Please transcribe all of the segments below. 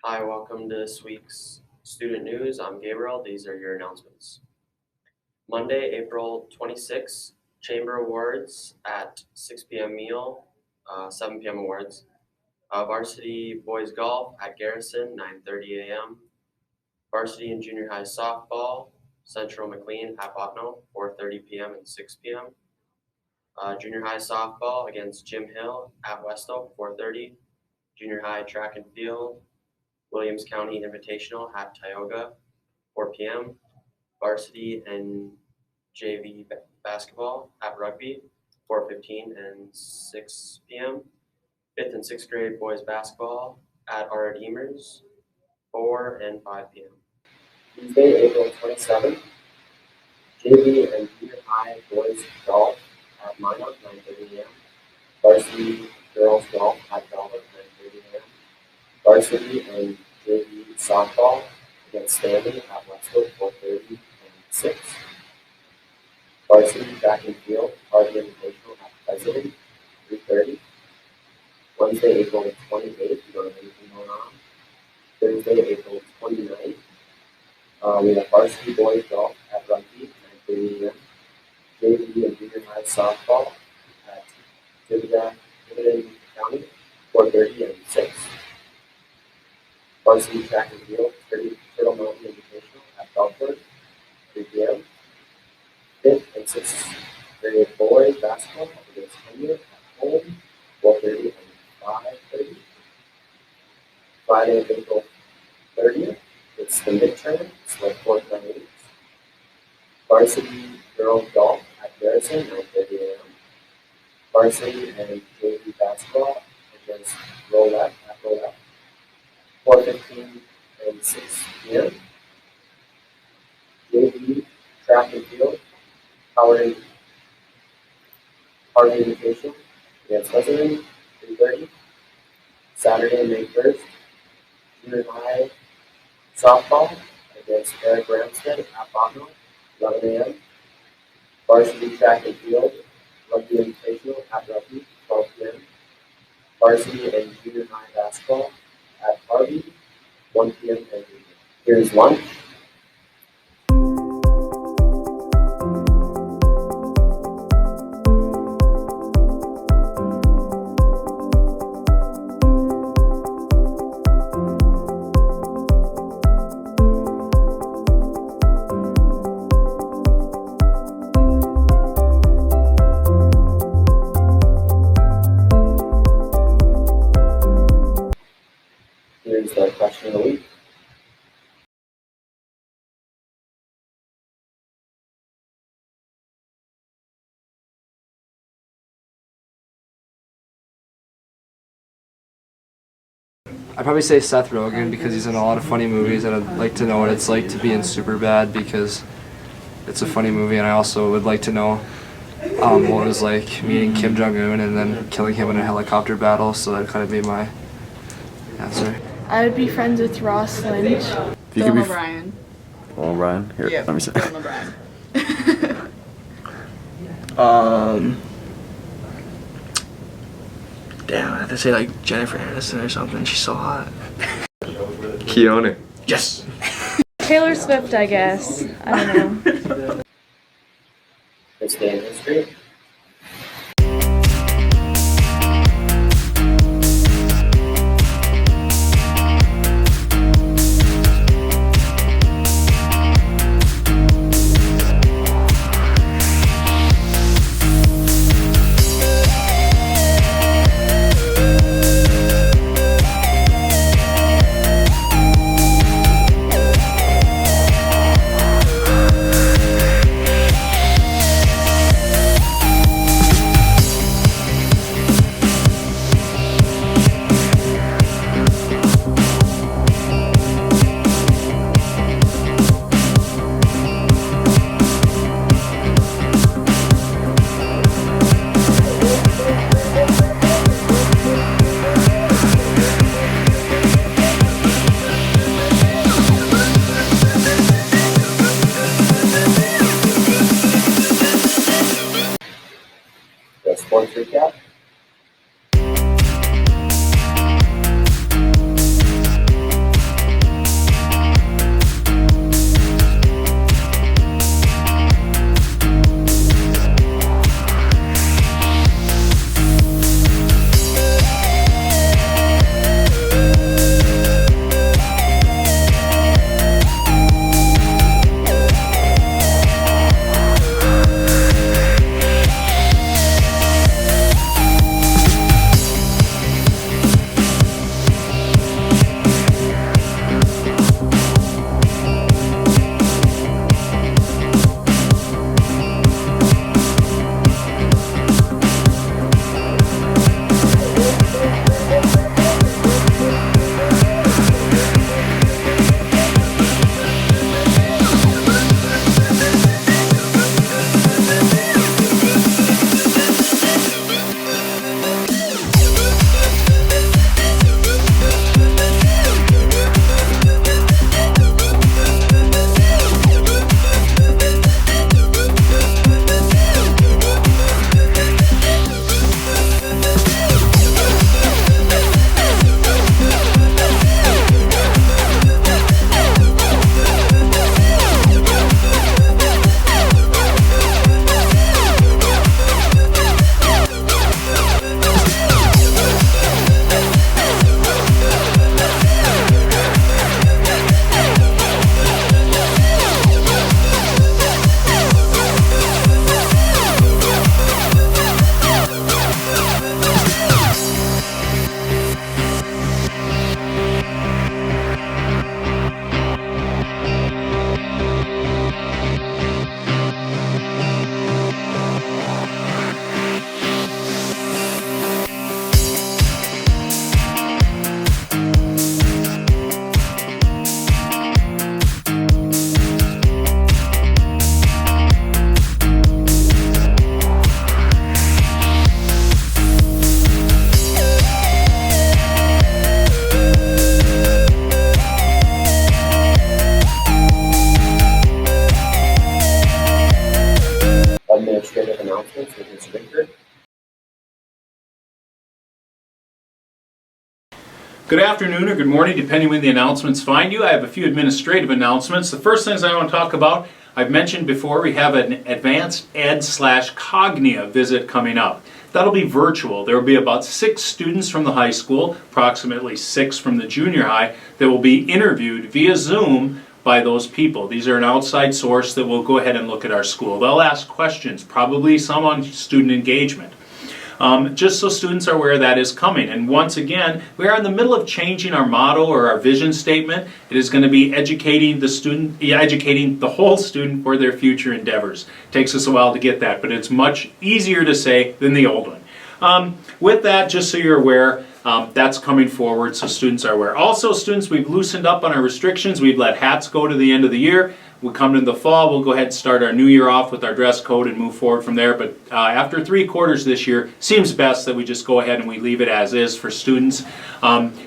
Hi, welcome to this week's Student News. I'm Gabriel. These are your announcements. Monday, April 26th, Chamber Awards at 6 p.m. meal, 7 p.m. awards. Varsity Boys Golf at Garrison, 9:30 a.m. Varsity and Junior High Softball, Central McLean at Botno, 4:30 p.m. and 6 p.m. Junior High Softball against Jim Hill at Westo, 4:30. Junior High Track and Field, Williams County Invitational at Tioga, 4 p.m. Varsity and JV basketball at Rugby, 4:15 and 6 p.m. 5th and 6th grade boys basketball at our Eamers, 4 and 5 p.m. Tuesday, April 27th, JV and junior high boys golf at Minot, 9:30 a.m. Varsity girls golf at Velvet, 9:30 a.m. Varsity and JV softball against Stanley at Westwood, 4:30 and 6. Varsity track and field, Harvey Invitational at President, 3:30. Wednesday, April 28th, we don't have anything going on. Thursday, April 29th, we have varsity boys golf at Rugby, 9:30 a.m. JV and junior high softball at Dividend County, 4:30 and 6. Varsity track and field, Turtle Mountain Invitational at Belford, 3 p.m. 5th and 6th grade boys basketball against Henry at home, 4:30 and 5:30. Friday, April 30th, it's the midterm, it's like 4 weeks. Varsity girls golf at Garrison, 9:30 a.m. Varsity and JV basketball against Rolette at Rolette, 4:15 and 6 p.m. JV track and field, Harvey Invitational against President, 3:30. Saturday, May 1st, junior high softball against Eric Ramstead at Botno, 11 a.m. Varsity track and field, Rugby Invitational at Rugby, 12 p.m. Varsity and junior high basketball at Harvey, 1 p.m. and 3 p.m. Here's lunch. Here's the question of the week. I'd probably say Seth Rogen because he's in a lot of funny movies, and I'd like to know what it's like to be in Superbad because it's a funny movie, and I also would like to know what it was like meeting Kim Jong-un and then killing him in a helicopter battle, so that'd kind of be my answer. I would be friends with Ross Lynch. Dylan O'Brien. O'Brien? Here, Yeah, let me see. Dylan O'Brien. Damn, I have to say like Jennifer Aniston or something. She's so hot. Keanu. Yes. Taylor Swift, I guess. I don't know. This day in history. The sports recap. Good afternoon or good morning, depending when the announcements find you. I have a few administrative announcements. The first things I want to talk about, I've mentioned before, we have an Advanced Ed/Cognia visit coming up. That'll be virtual. There will be about 6 students from the high school, approximately 6 from the junior high, that will be interviewed via Zoom by those people. These are an outside source that will go ahead and look at our school. They'll ask questions, probably some on student engagement. Just so students are aware that is coming. And once again, we are in the middle of changing our motto or our vision statement. It is going to be educating the whole student for their future endeavors. It takes us a while to get that, but it's much easier to say than the old one. With that, just so you're aware, that's coming forward so students are aware. Also, students, we've loosened up on our restrictions. We've let hats go to the end of the year. We come into the fall, we'll go ahead and start our new year off with our dress code and move forward from there. But after 3 quarters this year, seems best that we just go ahead and we leave it as is for students.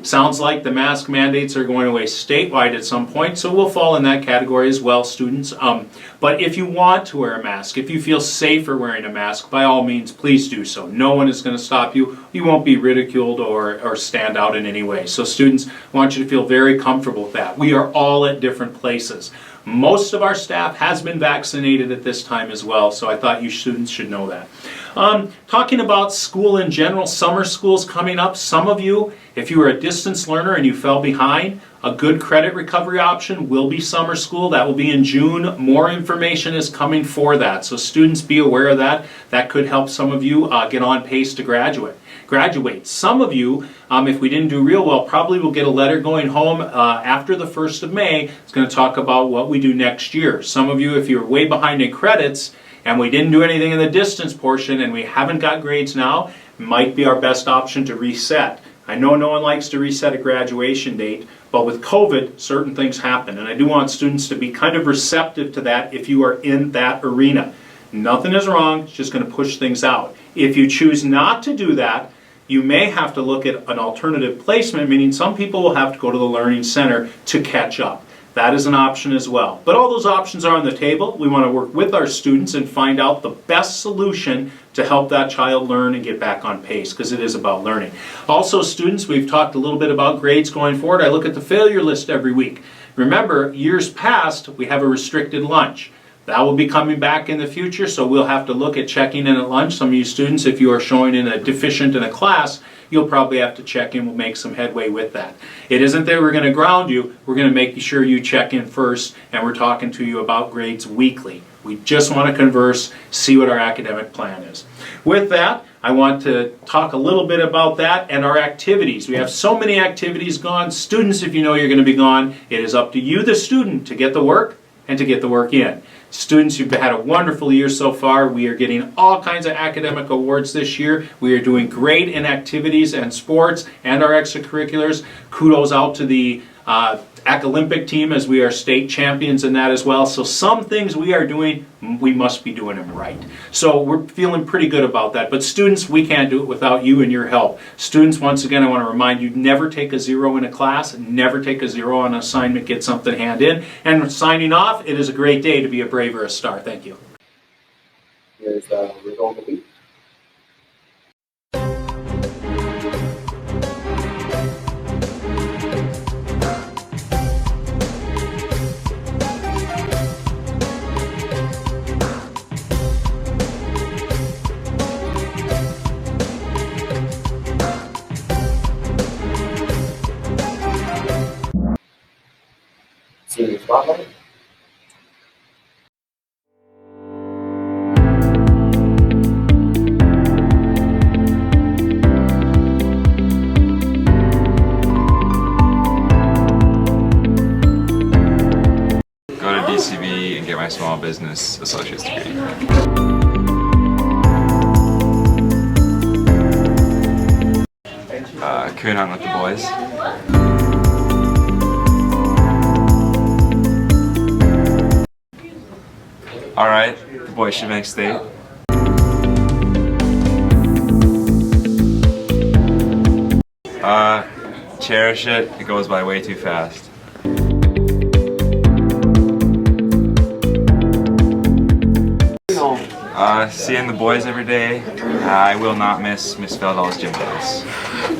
Sounds like the mask mandates are going away statewide at some point, so we'll fall in that category as well, students. But if you want to wear a mask, if you feel safer wearing a mask, by all means, please do so. No one is going to stop you. You won't be ridiculed or stand out in any way. So students, I want you to feel very comfortable with that. We are all at different places. Most of our staff has been vaccinated at this time as well, so I thought you students should know that. Talking about school in general, summer school's coming up. Some of you, if you are a distance learner and you fell behind, a good credit recovery option will be summer school. That will be in June. More information is coming for that, so students be aware of that. That could help some of you get on pace to graduate. Some of you, if we didn't do real well, probably will get a letter going home after the 1st of May. It's going to talk about what we do next year. Some of you, if you're way behind in credits and we didn't do anything in the distance portion and we haven't got grades now, it might be our best option to reset. I know no one likes to reset a graduation date, but with COVID, certain things happen. And I do want students to be kind of receptive to that if you are in that arena. Nothing is wrong, it's just going to push things out. If you choose not to do that, you may have to look at an alternative placement, meaning some people will have to go to the Learning Center to catch up. That is an option as well. But all those options are on the table. We want to work with our students and find out the best solution to help that child learn and get back on pace, because it is about learning. Also, students, we've talked a little bit about grades going forward. I look at the failure list every week. Remember, years past, we have a restricted lunch. That will be coming back in the future, so we'll have to look at checking in at lunch. Some of you students, if you are showing in a deficient in a class, you'll probably have to check in. We'll make some headway with that. It isn't that we're going to ground you. We're going to make sure you check in first, and we're talking to you about grades weekly. We just want to converse, see what our academic plan is. With that, I want to talk a little bit about that and our activities. We have so many activities gone. Students, if you know you're going to be gone, it is up to you, the student, to get the work and to get the work in. Students, you've had a wonderful year so far. We are getting all kinds of academic awards this year. We are doing great in activities and sports and our extracurriculars. Kudos out to the Olympic team, as we are state champions in that as well. So some things we are doing, we must be doing them right. So we're feeling pretty good about that. But students, we can't do it without you and your help. Students, once again, I want to remind you, never take a 0 in a class, never take a 0 on an assignment, get something handed in. And signing off, it is a great day to be a Brave or a Star. Thank you. Here's the result of the week. Senior Spotlight. Go to DCB and get my small business associate's degree. Coon hunt with the boys. Alright, the boys should make state. Cherish it, it goes by way too fast. Seeing the boys every day, I will not miss Miss Feldall's gym class.